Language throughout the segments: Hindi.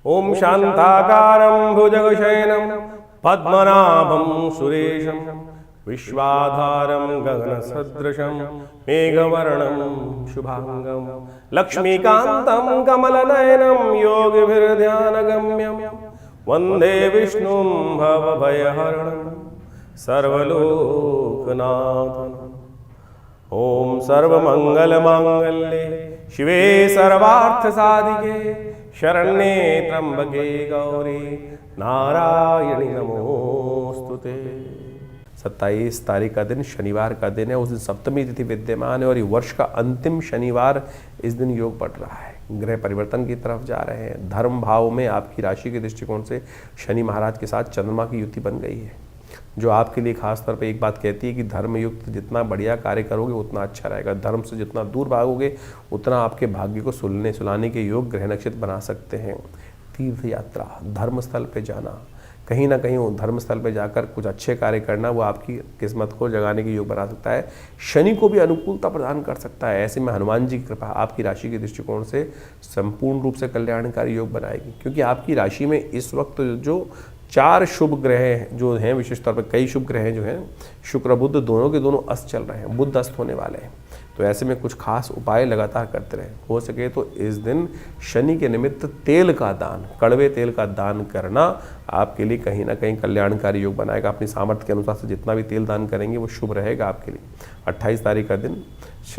ओम शांताकारं भुजगशयनं पद्मनाभं सुरेशं विश्वाधारं गगनसदृशं मेघवर्णं शुभांगं लक्ष्मीकान्तं कमलनयनं योगिभिर्ध्यानगम्यं वन्दे विष्णुं भवभयहरणं सर्वलोकनाथम्। ओम सर्वमंगलमांगल्ये शिवे सर्वार्थसाधिके शरण्ये त्र्यंबके गौरी नारायणी नमोस्तुते। 27 तारीख का दिन शनिवार का दिन है। उस दिन सप्तमी तिथि विद्यमान है और ये वर्ष का अंतिम शनिवार इस दिन योग पड़ रहा है। ग्रह परिवर्तन की तरफ जा रहे हैं। धर्म भाव में आपकी राशि के दृष्टिकोण से शनि महाराज के साथ चंद्रमा की युति बन गई है, जो आपके लिए खास तौर पे एक बात कहती है कि धर्मयुक्त जितना बढ़िया कार्य करोगे उतना अच्छा रहेगा। धर्म से जितना दूर भागोगे उतना आपके भाग्य को सुलाने के योग ग्रह नक्षत्र बना सकते हैं। तीर्थ यात्रा, धर्म स्थल पे जाना, कहीं ना कहीं धर्म स्थल पे जाकर कुछ अच्छे कार्य करना, वो आपकी किस्मत को जगाने के योग बना सकता है। शनि को भी अनुकूलता प्रदान कर सकता है। ऐसे में हनुमान जी की कृपा आपकी राशि के दृष्टिकोण से संपूर्ण रूप से कल्याणकारी योग बनाएगी, क्योंकि आपकी राशि में इस वक्त जो 4 शुभ ग्रह जो हैं, विशेष तौर पर कई शुभ ग्रह जो हैं, शुक्र बुध दोनों के दोनों अस्त चल रहे हैं, बुध अस्त होने वाले हैं। तो ऐसे में कुछ खास उपाय लगातार करते रहें। हो सके तो इस दिन शनि के निमित्त तेल का दान, कड़वे तेल का दान करना आपके लिए कहीं ना कहीं कल्याणकारी योग बनाएगा। अपनी सामर्थ्य के अनुसार से जितना भी तेल दान करेंगे वो शुभ रहेगा आपके लिए। 28 तारीख का दिन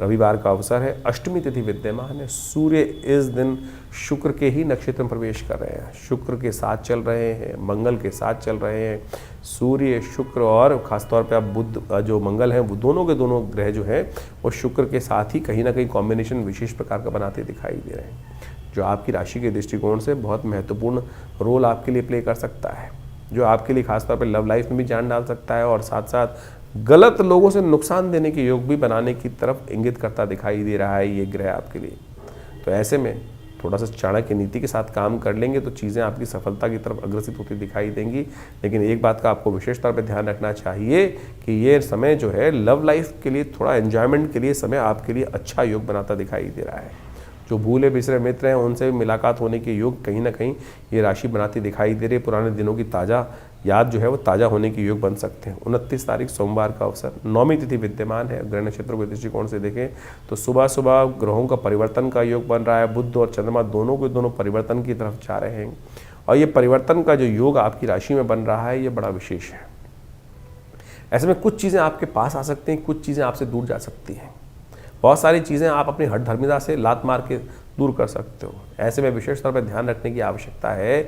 रविवार का अवसर है। अष्टमी तिथि विद्यमान है। सूर्य इस दिन शुक्र के ही नक्षत्र में प्रवेश कर रहे हैं, शुक्र के साथ चल रहे हैं, मंगल के साथ चल रहे हैं। सूर्य, शुक्र और खासतौर पे आप बुध जो मंगल हैं, वो दोनों के दोनों ग्रह जो हैं वो शुक्र के साथ ही कहीं ना कहीं कॉम्बिनेशन विशेष प्रकार का बनाते दिखाई दे रहे हैं, जो आपकी राशि के दृष्टिकोण से बहुत महत्वपूर्ण रोल आपके लिए प्ले कर सकता है, जो आपके लिए खासतौर पर लव लाइफ में भी जान डाल सकता है और साथ साथ गलत लोगों से नुकसान देने के योग भी बनाने की तरफ इंगित करता दिखाई दे रहा है ये ग्रह आपके लिए। तो ऐसे में थोड़ा सा चाणक्य नीति के साथ काम कर लेंगे तो चीज़ें आपकी सफलता की तरफ अग्रसित होती दिखाई देंगी। लेकिन एक बात का आपको विशेष तौर पर ध्यान रखना चाहिए कि ये समय जो है लव लाइफ के लिए, थोड़ा एंजॉयमेंट के लिए समय आपके लिए अच्छा योग बनाता दिखाई दे रहा है। जो भूले बिसरे मित्र हैं उनसे मुलाकात होने के योग कहीं ना कहीं ये राशि बनाती दिखाई दे रही है। पुराने दिनों की ताज़ा याद जो है वो ताज़ा होने के योग बन सकते हैं। 29 तारीख सोमवार का अवसर, नौमी तिथि विद्यमान है। ग्रह नक्षत्रों के दृष्टिकोण से देखें तो सुबह सुबह ग्रहों का परिवर्तन का योग बन रहा है। बुध और चंद्रमा दोनों के दोनों परिवर्तन की तरफ जा रहे हैं और ये परिवर्तन का जो योग आपकी राशि में बन रहा है ये बड़ा विशेष है। ऐसे में कुछ चीज़ें आपके पास आ सकती हैं, कुछ चीज़ें आपसे दूर जा सकती हैं। बहुत सारी चीज़ें आप अपनी हठ धर्मिता से लात मार के दूर कर सकते हो। ऐसे में विशेष तौर पर ध्यान रखने की आवश्यकता है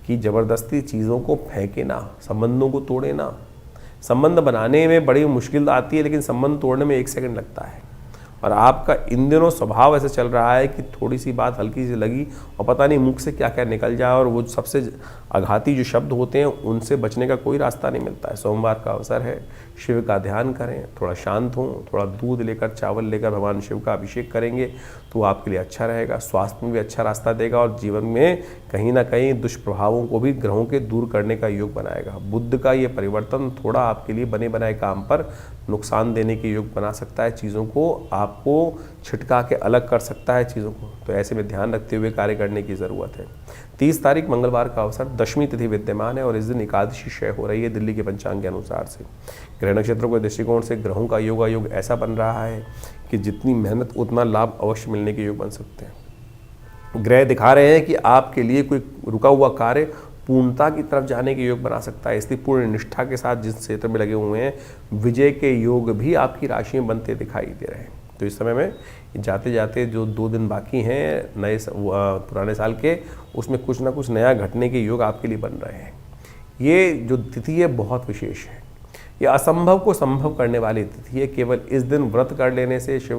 कि ज़बरदस्ती चीज़ों को फेंके ना, संबंधों को तोड़े ना। संबंध बनाने में बड़ी मुश्किल आती है लेकिन संबंध तोड़ने में 1 सेकंड लगता है। और आपका इन दिनों स्वभाव ऐसे चल रहा है कि थोड़ी सी बात हल्की सी लगी और पता नहीं मुख से क्या क्या निकल जाए और वो सबसे आघाती जो शब्द होते हैं उनसे बचने का कोई रास्ता नहीं मिलता है। सोमवार का अवसर है, शिव का ध्यान करें, थोड़ा शांत हों, थोड़ा दूध लेकर, चावल लेकर भगवान शिव का अभिषेक करेंगे तो आपके लिए अच्छा रहेगा। स्वास्थ्य में भी अच्छा रास्ता देगा और जीवन में कहीं ना कहीं दुष्प्रभावों को भी ग्रहों के दूर करने का योग बनाएगा। बुध का ये परिवर्तन थोड़ा आपके लिए बने बनाए काम पर नुकसान देने के योग बना सकता है। चीज़ों को आपको छिटका के अलग कर सकता है चीज़ों को, तो ऐसे में ध्यान रखते हुए कार्य करने की ज़रूरत है। 30 तारीख मंगलवार का अवसर, दशमी तिथि विद्यमान है और इस दिन एकादशी क्षय हो रही है दिल्ली के पंचांग के अनुसार से। ग्रह नक्षत्रों के दृष्टिकोण से ग्रहों का योग ऐसा बन रहा है कि जितनी मेहनत उतना लाभ अवश्य मिलने के योग बन सकते हैं। ग्रह दिखा रहे हैं कि आपके लिए कोई रुका हुआ कार्य पूर्णता की तरफ जाने के योग बना सकता है। इसलिए पूर्ण निष्ठा के साथ जिस क्षेत्र में लगे हुए हैं विजय के योग भी आपकी राशि में बनते दिखाई दे रहे हैं। तो इस समय में जाते जाते जो 2 दिन बाकी हैं नए पुराने साल के, उसमें कुछ ना कुछ नया घटने के योग आपके लिए बन रहे हैं। ये जो तिथि है बहुत विशेष है। ये असंभव को संभव करने वाली तिथि है। केवल इस दिन व्रत कर लेने से, शिव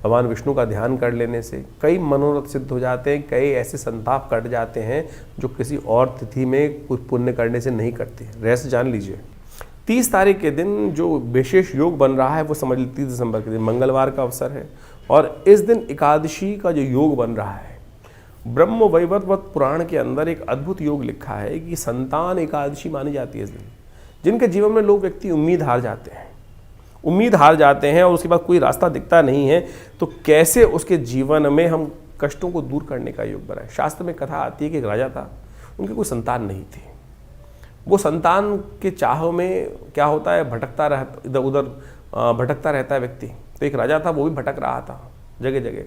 भगवान विष्णु का ध्यान कर लेने से कई मनोरथ सिद्ध हो जाते हैं, कई ऐसे संताप कट जाते हैं जो किसी और तिथि में कुछ पुण्य करने से नहीं करते। रहस्य जान लीजिए। 30 तारीख के दिन जो विशेष योग बन रहा है वो समझ लीजिए 30 दिसंबर के दिन मंगलवार का अवसर है और इस दिन एकादशी का जो योग बन रहा है, ब्रह्म वैवर्त पुराण के अंदर एक अद्भुत योग लिखा है कि संतान एकादशी मानी जाती है इस दिन। जिनके जीवन में लोग व्यक्ति उम्मीद हार जाते हैं और उसके बाद कोई रास्ता दिखता नहीं है, तो कैसे उसके जीवन में हम कष्टों को दूर करने का योग बनाए। शास्त्र में कथा आती है कि एक राजा था, उनकी कोई संतान नहीं थी। वो संतान के चाह में क्या होता है, भटकता रहता, इधर उधर भटकता रहता है व्यक्ति। तो एक राजा था, वो भी भटक रहा था जगह जगह।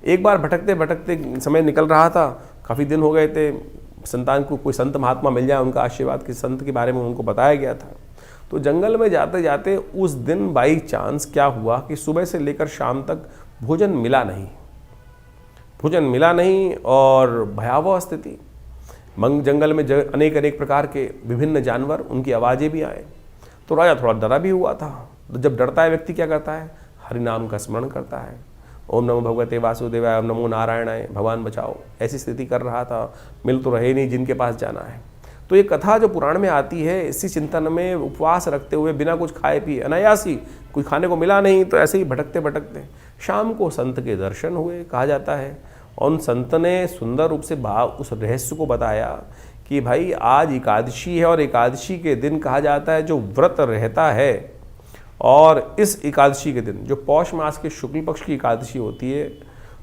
एक बार भटकते भटकते समय निकल रहा था, काफ़ी दिन हो गए थे, संतान को कोई संत महात्मा मिल जाए, उनका आशीर्वाद किसी संत के बारे में उनको बताया गया था। तो जंगल में जाते जाते उस दिन बाई चांस क्या हुआ कि सुबह से लेकर शाम तक भोजन मिला नहीं और भयावह स्थिति। जंगल में अनेक अनेक प्रकार के विभिन्न जानवर, उनकी आवाज़ें भी आए। तो राजा थोड़ा डरा भी हुआ था। तो जब डरता है व्यक्ति क्या करता है, हरि नाम का स्मरण करता है, ओम नमो भगवते वासुदेवाय, ओम नमो नारायणाय, भगवान बचाओ, ऐसी स्थिति कर रहा था। मिल तो रहे नहीं जिनके पास जाना है। तो ये कथा जो पुराण में आती है, इसी चिंतन में उपवास रखते हुए बिना कुछ खाए पिए, अनायासी, कोई खाने को मिला नहीं तो ऐसे ही भटकते भटकते शाम को संत के दर्शन हुए, कहा जाता है। और उन संत ने सुंदर रूप से उस रहस्य को बताया कि भाई आज एकादशी है और एकादशी के दिन कहा जाता है जो व्रत रहता है, और इस एकादशी के दिन जो पौष मास के शुक्ल पक्ष की एकादशी होती है,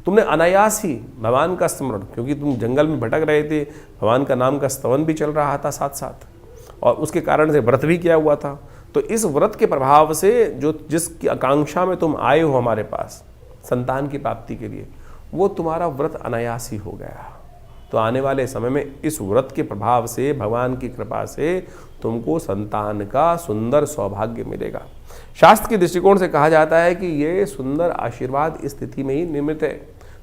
तुमने अनायास ही भगवान का स्मरण, क्योंकि तुम जंगल में भटक रहे थे, भगवान का नाम का स्तवन भी चल रहा था साथ साथ, और उसके कारण से व्रत भी किया हुआ था। तो इस व्रत के प्रभाव से जो जिसकी आकांक्षा में तुम आए हो हमारे पास संतान की प्राप्ति के लिए, वो तुम्हारा व्रत अनायास ही हो गया। तो आने वाले समय में इस व्रत के प्रभाव से, भगवान की कृपा से तुमको संतान का सुंदर सौभाग्य मिलेगा। शास्त्र के दृष्टिकोण से कहा जाता है कि ये सुंदर आशीर्वाद इस तिथि में ही निर्मित है।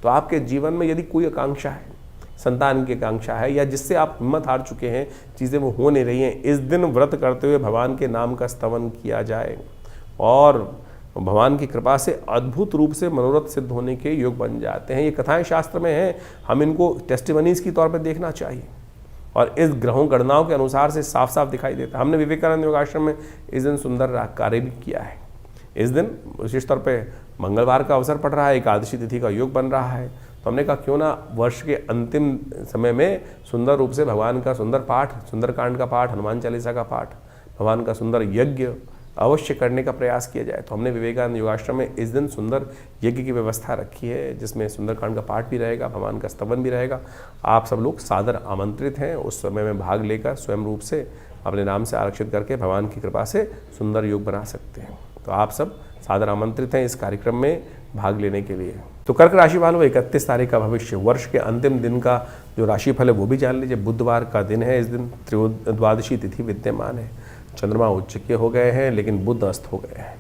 तो आपके जीवन में यदि कोई आकांक्षा है, संतान की आकांक्षा है, या जिससे आप हिम्मत हार चुके हैं, चीज़ें वो हो नहीं रही हैं, इस दिन व्रत करते हुए भगवान के नाम का स्तवन किया जाए और भगवान की कृपा से अद्भुत रूप से मनोरथ सिद्ध होने के योग बन जाते हैं। ये कथाएं शास्त्र में हैं, हम इनको टेस्टिमनीज की तौर पर देखना चाहिए। और इस ग्रहों गणनाओं के अनुसार से साफ साफ दिखाई देता है। हमने विवेकानंद योगाश्रम में इस दिन सुंदर कार्य भी किया है। इस दिन विशेष तौर पे मंगलवार का अवसर पड़ रहा है, एकादशी तिथि का योग बन रहा है, तो हमने कहा क्यों ना वर्ष के अंतिम समय में सुंदर रूप से भगवान का सुंदर पाठ, सुंदरकांड का पाठ, हनुमान चालीसा का पाठ, भगवान का सुंदर यज्ञ अवश्य करने का प्रयास किया जाए। तो हमने विवेकानंद योगाश्रम में इस दिन सुंदर यज्ञ की व्यवस्था रखी है, जिसमें सुंदरकांड का पाठ भी रहेगा, भगवान का स्तवन भी रहेगा। आप सब लोग सादर आमंत्रित हैं उस समय में भाग लेकर स्वयं रूप से अपने नाम से आरक्षित करके भगवान की कृपा से सुंदर योग बना सकते हैं। तो आप सब सादर आमंत्रित हैं इस कार्यक्रम में भाग लेने के लिए। तो कर्क राशि वालों, 31 तारीख का भविष्य, वर्ष के अंतिम दिन का जो राशिफल है वो भी जान लीजिए। बुधवार का दिन है, इस दिन द्वादशी तिथि विद्यमान है। चंद्रमा उच्च के हो गए हैं, लेकिन बुध अस्त हो गए हैं।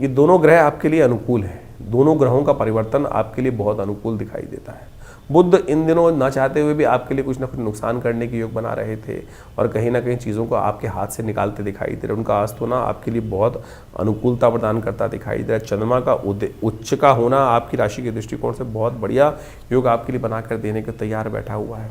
ये दोनों ग्रह आपके लिए अनुकूल हैं। दोनों ग्रहों का परिवर्तन आपके लिए बहुत अनुकूल दिखाई देता है। बुध इन दिनों ना चाहते हुए भी आपके लिए कुछ ना कुछ नुकसान करने के योग बना रहे थे और कहीं ना कहीं चीज़ों को आपके हाथ से निकालते दिखाई दे रहे। उनका अस्त होना आपके लिए बहुत अनुकूलता प्रदान करता दिखाई दे रहा है। चंद्रमा का उच्च का होना आपकी राशि के दृष्टिकोण से बहुत बढ़िया योग आपके लिए बनाकर देने के तैयार बैठा हुआ है।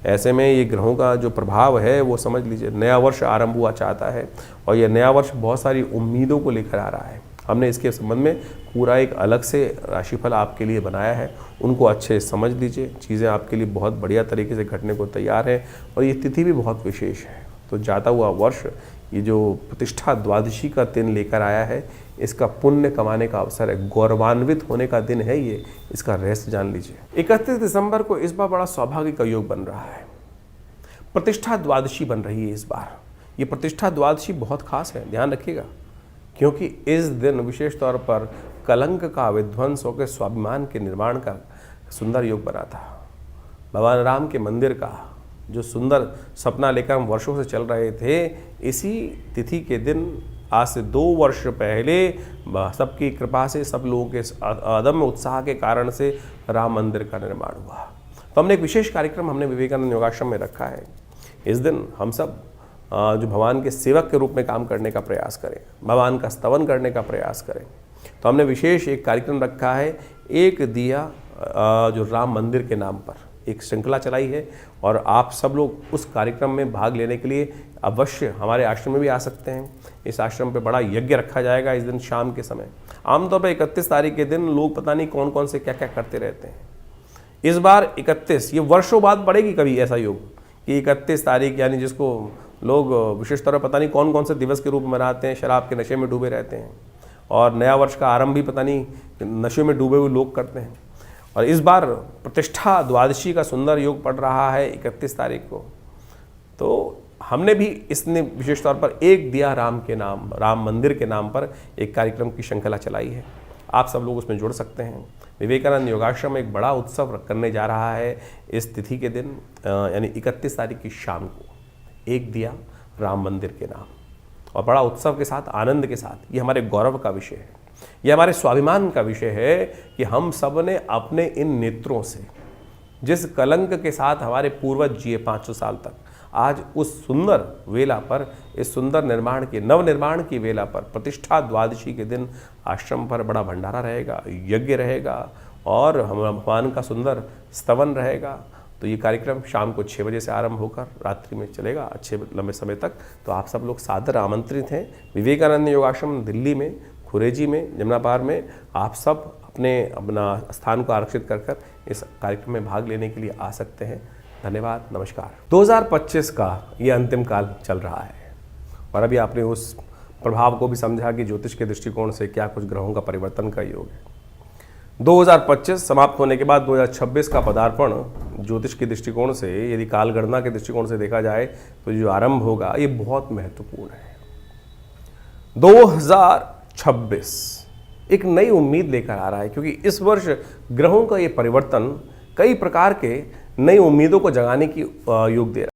ऐसे में ये ग्रहों का जो प्रभाव है वो समझ लीजिए, नया वर्ष आरंभ हुआ चाहता है और ये नया वर्ष बहुत सारी उम्मीदों को लेकर आ रहा है। हमने इसके संबंध में पूरा एक अलग से राशिफल आपके लिए बनाया है, उनको अच्छे समझ लीजिए। चीज़ें आपके लिए बहुत बढ़िया तरीके से घटने को तैयार है और ये तिथि भी बहुत विशेष है। तो जाता हुआ वर्ष ये जो प्रतिष्ठा द्वादशी का दिन लेकर आया है, इसका पुण्य कमाने का अवसर है, गौरवान्वित होने का दिन है ये, इसका रहस्य जान लीजिए। 31 दिसंबर को इस बार बड़ा सौभाग्य का योग बन रहा है, प्रतिष्ठा द्वादशी बन रही है इस बार। ये प्रतिष्ठा द्वादशी बहुत खास है, ध्यान रखिएगा, क्योंकि इस दिन विशेष तौर पर कलंक का विध्वंस होकर स्वाभिमान के निर्माण का सुंदर योग बना था। भगवान राम के मंदिर का जो सुंदर सपना लेकर हम वर्षों से चल रहे थे, इसी तिथि के दिन आज से 2 वर्ष पहले सबकी कृपा से, सब लोगों के अदम्य उत्साह के कारण से राम मंदिर का निर्माण हुआ। तो हमने एक विशेष कार्यक्रम हमने विवेकानंद योगाश्रम में रखा है। इस दिन हम सब जो भगवान के सेवक के रूप में काम करने का प्रयास करें, भगवान का स्तवन करने का प्रयास करें। तो हमने विशेष एक कार्यक्रम रखा है, एक दिया जो राम मंदिर के नाम पर एक श्रृंखला चलाई है और आप सब लोग उस कार्यक्रम में भाग लेने के लिए अवश्य हमारे आश्रम में भी आ सकते हैं। इस आश्रम पे बड़ा यज्ञ रखा जाएगा इस दिन शाम के समय। आमतौर पर 31 तारीख के दिन लोग पता नहीं कौन कौन से क्या क्या करते रहते हैं। इस बार 31, ये वर्षों बाद पड़ेगी कभी ऐसा योग कि 31 तारीख, यानी जिसको लोग विशेष तौर पर पता नहीं कौन कौन से दिवस के रूप में मनाते हैं, शराब के नशे में डूबे रहते हैं और नया वर्ष का आरंभ भी पता नहीं नशे में डूबे हुए लोग करते हैं। और इस बार प्रतिष्ठा द्वादशी का सुंदर योग पड़ रहा है 31 तारीख को। तो हमने भी इसने विशेष तौर पर एक दिया राम के नाम, राम मंदिर के नाम पर एक कार्यक्रम की श्रृंखला चलाई है। आप सब लोग उसमें जुड़ सकते हैं। विवेकानंद योगाश्रम एक बड़ा उत्सव करने जा रहा है इस तिथि के दिन, यानी 31 तारीख की शाम को, एक दिया राम मंदिर के नाम, और बड़ा उत्सव के साथ, आनंद के साथ। ये हमारे गौरव का विषय है, ये हमारे स्वाभिमान का विषय है कि हम सब ने अपने इन नेत्रों से जिस कलंक के साथ हमारे पूर्वज जिए 500 साल तक, आज उस सुंदर वेला पर, इस सुंदर निर्माण के, नव निर्माण की वेला पर, प्रतिष्ठा द्वादशी के दिन आश्रम पर बड़ा भंडारा रहेगा, यज्ञ रहेगा और भगवान का सुंदर स्तवन रहेगा। तो ये कार्यक्रम शाम को 6 बजे से आरंभ होकर रात्रि में चलेगा, अच्छे लंबे समय तक। तो आप सब लोग सादर आमंत्रित हैं। विवेकानंद योगाश्रम दिल्ली में, खुरेजी में, जमुना पार में आप सब अपना स्थान को आरक्षित कर इस कार्यक्रम में भाग लेने के लिए आ सकते हैं। धन्यवाद, नमस्कार। 2025 का ये अंतिम काल चल रहा है और अभी आपने उस प्रभाव को भी समझा कि ज्योतिष के दृष्टिकोण से क्या कुछ ग्रहों का परिवर्तन का योग है। 2025 समाप्त होने के बाद 2026 का पदार्पण ज्योतिष के दृष्टिकोण से, यदि कालगणना के दृष्टिकोण से देखा जाए तो जो आरंभ होगा ये बहुत महत्वपूर्ण है। 2026 एक नई उम्मीद लेकर आ रहा है, क्योंकि इस वर्ष ग्रहों का ये परिवर्तन कई प्रकार के नई उम्मीदों को जगाने की योग दे रहा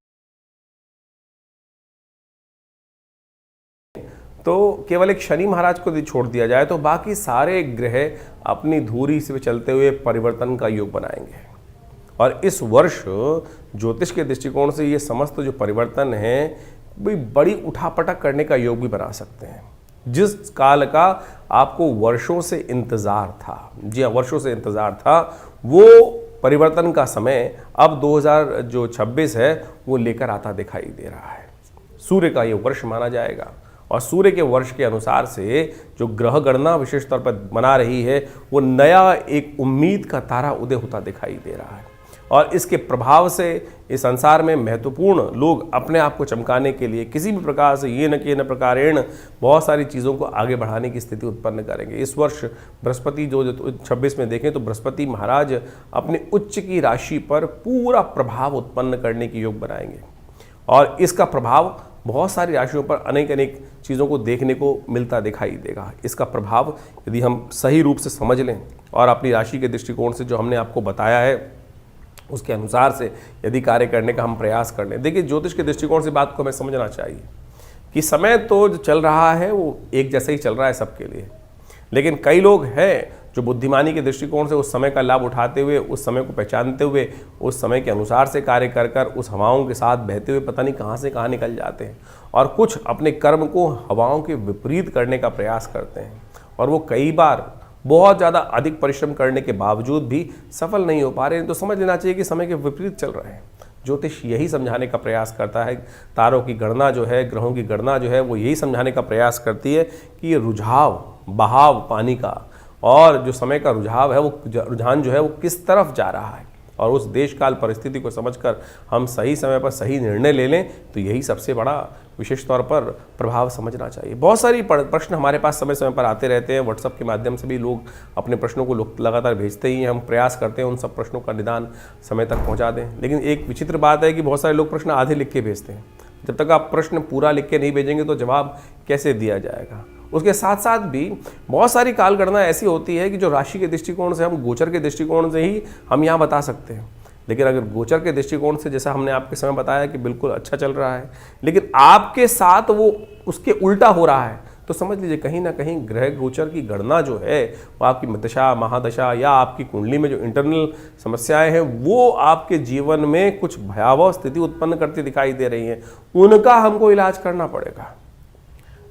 है। तो केवल एक शनि महाराज को यदि छोड़ दिया जाए तो बाकी सारे ग्रह अपनी धुरी से चलते हुए परिवर्तन का योग बनाएंगे। और इस वर्ष ज्योतिष के दृष्टिकोण से ये समस्त जो परिवर्तन है भी बड़ी उठापटक करने का योग भी बना सकते हैं। जिस काल का आपको वर्षों से इंतजार था, जी हाँ, वर्षों से इंतजार था, वो परिवर्तन का समय अब 2026 है वो लेकर आता दिखाई दे रहा है। सूर्य का ये वर्ष माना जाएगा और सूर्य के वर्ष के अनुसार से जो ग्रह गणना विशेष तौर पर बना रही है वो नया एक उम्मीद का तारा उदय होता दिखाई दे रहा है। और इसके प्रभाव से इस संसार में महत्वपूर्ण लोग अपने आप को चमकाने के लिए किसी भी प्रकार से ये न कि न प्रकारेण बहुत सारी चीज़ों को आगे बढ़ाने की स्थिति उत्पन्न करेंगे। इस वर्ष बृहस्पति जो 26 में देखें तो बृहस्पति महाराज अपने उच्च की राशि पर पूरा प्रभाव उत्पन्न करने की योग बनाएंगे और इसका प्रभाव बहुत सारी राशियों पर अनेक अनेक चीज़ों को देखने को मिलता दिखाई देगा। इसका प्रभाव यदि हम सही रूप से समझ लें और अपनी राशि के दृष्टिकोण से जो हमने आपको बताया है उसके अनुसार से यदि कार्य करने का हम प्रयास कर लें। देखिए, ज्योतिष के दृष्टिकोण से बात को हमें समझना चाहिए कि समय तो जो चल रहा है वो एक जैसे ही चल रहा है सबके लिए, लेकिन कई लोग हैं जो बुद्धिमानी के दृष्टिकोण से उस समय का लाभ उठाते हुए, उस समय को पहचानते हुए, उस समय के अनुसार से कार्य कर कर उस हवाओं के साथ बहते हुए पता नहीं कहाँ से कहाँ निकल जाते हैं और कुछ अपने कर्म को हवाओं के विपरीत करने का प्रयास करते हैं और वो कई बार बहुत ज़्यादा अधिक परिश्रम करने के बावजूद भी सफल नहीं हो पा रहे हैं। तो समझ लेना चाहिए कि समय के विपरीत चल रहे हैं। ज्योतिष यही समझाने का प्रयास करता है, तारों की गणना जो है, ग्रहों की गणना जो है वो यही समझाने का प्रयास करती है कि ये रुझाव, बहाव पानी का और जो समय का रुझाव है वो रुझान जो है वो किस तरफ जा रहा है और उस देश काल परिस्थिति को समझकर हम सही समय पर सही निर्णय ले लें तो यही सबसे बड़ा विशेष तौर पर प्रभाव समझना चाहिए। बहुत सारी प्रश्न हमारे पास समय समय पर आते रहते हैं। व्हाट्सएप के माध्यम से भी लोग अपने प्रश्नों को लगातार भेजते ही हैं। हम प्रयास करते हैं उन सब प्रश्नों का निदान समय तक पहुंचा दें। लेकिन एक विचित्र बात है कि बहुत सारे लोग प्रश्न आधे लिख के भेजते हैं। जब तक आप प्रश्न पूरा लिख के नहीं भेजेंगे तो जवाब कैसे दिया जाएगा। उसके साथ साथ भी बहुत सारी कालगणना ऐसी होती है कि जो राशि के दृष्टिकोण से, हम गोचर के दृष्टिकोण से ही हम यहाँ बता सकते हैं। लेकिन अगर गोचर के दृष्टिकोण से, जैसा हमने आपके समय बताया कि बिल्कुल अच्छा चल रहा है, लेकिन आपके साथ वो उसके उल्टा हो रहा है, तो समझ लीजिए कहीं ना कहीं ग्रह गोचर की गणना जो है वो आपकी दशा, महादशा या आपकी कुंडली में जो इंटरनल समस्याएं हैं वो आपके जीवन में कुछ भयावह स्थिति उत्पन्न करती दिखाई दे रही हैं। उनका हमको इलाज करना पड़ेगा।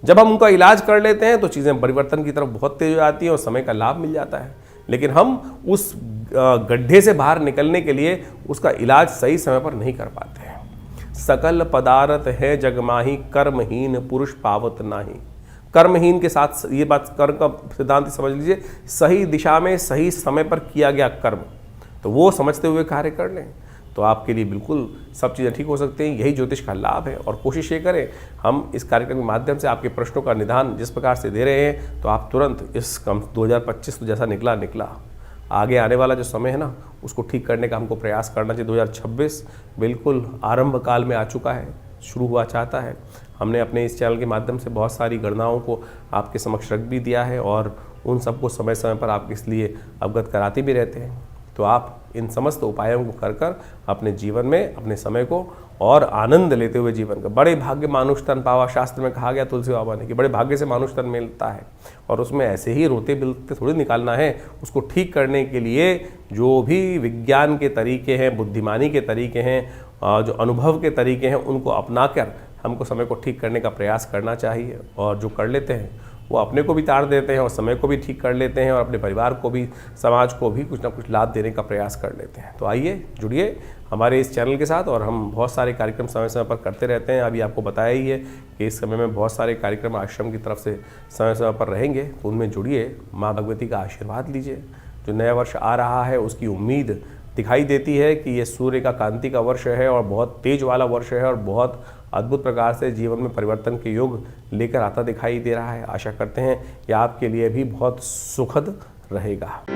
जब हम उनका इलाज कर लेते हैं तो चीज़ें परिवर्तन की तरफ बहुत तेज हो जाती हैं और समय का लाभ मिल जाता है। लेकिन हम उस गड्ढे से बाहर निकलने के लिए उसका इलाज सही समय पर नहीं कर पाते हैं। सकल पदार्थ है जगमाही, कर्महीन पुरुष पावत नाही। कर्महीन के साथ ये बात, कर्म का सिद्धांत समझ लीजिए, सही दिशा में सही समय पर किया गया कर्म, तो वो समझते हुए कार्य कर लें तो आपके लिए बिल्कुल सब चीज़ें ठीक हो सकती हैं। यही ज्योतिष का लाभ है और कोशिश ये करें हम इस कार्यक्रम के माध्यम से आपके प्रश्नों का निदान जिस प्रकार से दे रहे हैं तो आप तुरंत इस 2025 तो जैसा निकला आगे आने वाला जो समय है ना उसको ठीक करने का हमको प्रयास करना चाहिए। 2026 बिल्कुल आरंभ काल में आ चुका है। शुरू हुआ चाहता है। हमने अपने इस चैनल के माध्यम से बहुत सारी गणनाओं को आपके समक्ष रख भी दिया है और उन सबको समय समय पर आपके इसलिए अवगत कराते भी रहते हैं। तो आप इन समस्त उपायों को कर कर अपने जीवन में अपने समय को और आनंद लेते हुए जीवन का, बड़े भाग्य मानुष तन पावा, शास्त्र में कहा गया तुलसी बाबा ने कि बड़े भाग्य से मानुष तन मिलता है और उसमें ऐसे ही रोते बिलते थोड़ी निकालना है। उसको ठीक करने के लिए जो भी विज्ञान के तरीके हैं, बुद्धिमानी के तरीके हैं, जो अनुभव के तरीके हैं, उनको अपना कर हमको समय को ठीक करने का प्रयास करना चाहिए। और जो कर लेते हैं वो अपने को भी तार देते हैं और समय को भी ठीक कर लेते हैं और अपने परिवार को भी, समाज को भी कुछ ना कुछ लाभ देने का प्रयास कर लेते हैं। तो आइए जुड़िए हमारे इस चैनल के साथ और हम बहुत सारे कार्यक्रम समय समय पर करते रहते हैं। अभी आपको बताया ही है कि इस समय में बहुत सारे कार्यक्रम आश्रम की तरफ से समय समय पर रहेंगे, तो उनमें जुड़िए, माँ भगवती का आशीर्वाद लीजिए। जो नया वर्ष आ रहा है उसकी उम्मीद दिखाई देती है कि ये सूर्य का कांति का वर्ष है और बहुत तेज वाला वर्ष है और बहुत अद्भुत प्रकार से जीवन में परिवर्तन के योग लेकर आता दिखाई दे रहा है। आशा करते हैं कि आपके लिए भी बहुत सुखद रहेगा।